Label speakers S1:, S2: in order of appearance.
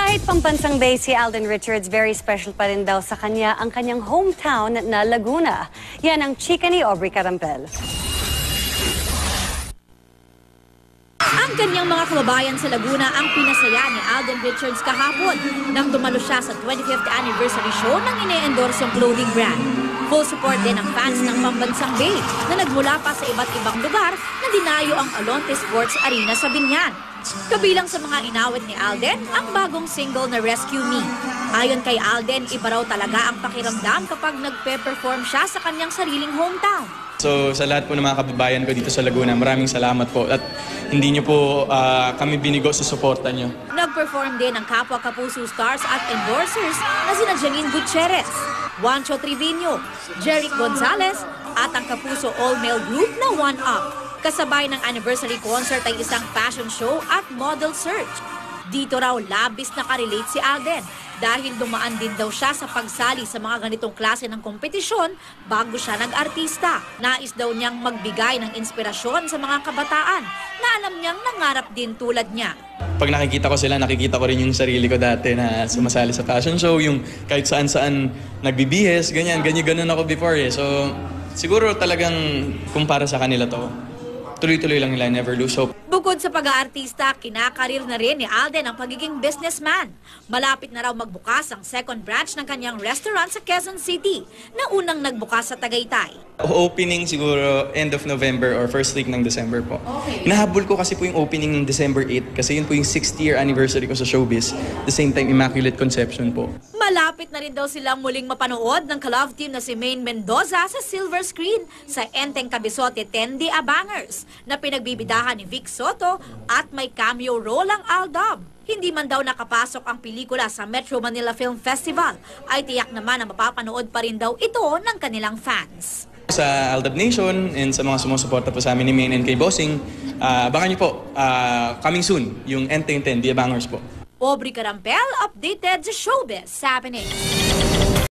S1: Kahit pambansang bay si Alden Richards, very special pa rin daw sa kanya ang kanyang hometown na Laguna. Yan ang chika ni Aubrey Carampel.
S2: Ang kanyang mga kababayan sa Laguna ang pinasaya ni Alden Richards kahapon nang dumalo siya sa 25th anniversary show ng ine-endorsong clothing brand. Full support din ang fans ng pambansang bay na nagmula pa sa iba't ibang lugar na dinayo ang Alonte Sports Arena sa Binyan. Kabilang sa mga inawit ni Alden ang bagong single na Rescue Me. Ayon kay Alden, iba raw talaga ang pakiramdam kapag nagpe-perform siya sa kanyang sariling hometown.
S3: So sa lahat po ng mga kababayan ko dito sa Laguna, maraming salamat po at hindi niyo po kami binigo sa suporta niyo. Nag-perform
S2: din ang kapwa Kapuso stars at endorsers na sina Janine Gutierrez, Juancho Trevino, Jeric Gonzalez at ang Kapuso all-male group na One Up. Kasabay ng anniversary concert ay isang fashion show at model search. Dito raw labis nakarelate si Alden dahil dumaan din daw siya sa pagsali sa mga ganitong klase ng kompetisyon bago siya nag-artista. Nais daw niyang magbigay ng inspirasyon sa mga kabataan na alam niyang nangarap din tulad niya.
S3: Pag nakikita ko sila, nakikita ko rin yung sarili ko dati na sumasali sa fashion show, yung kahit saan-saan nagbibihis, ganyan ako before eh. So siguro talagang kumpara sa kanila to, tuloy-tuloy lang nila, never lose hope.
S2: Bukod sa pag-aartista, kinakarir na rin ni Alden ang pagiging businessman. Malapit na raw magbukas ang second branch ng kanyang restaurant sa Quezon City na unang nagbukas sa Tagaytay.
S3: Opening siguro end of November or first week ng December po.
S2: Okay.
S3: Hinahabol ko kasi po yung opening ng December 8 kasi yun po yung 6th year anniversary ko sa showbiz. The same time, Immaculate Conception po.
S2: Malapit na rin daw silang muling mapanood ng ka-love team na si Maine Mendoza sa silver screen sa Enteng Cabezote 10 Abangers na pinagbibidahan ni Vic Soto at may cameo role ang Aldab. Hindi man daw nakapasok ang pelikula sa Metro Manila Film Festival, ay tiyak naman na mapapanood pa rin daw ito ng kanilang fans.
S3: Sa Aldab Nation and sa mga sumusuporta po sa amin ni Maine and kay Bossing, abangan niyo po, coming soon, yung Enteng 10 Abangers po.
S2: Aubrey Carampel, updated sa Showbiz Happening.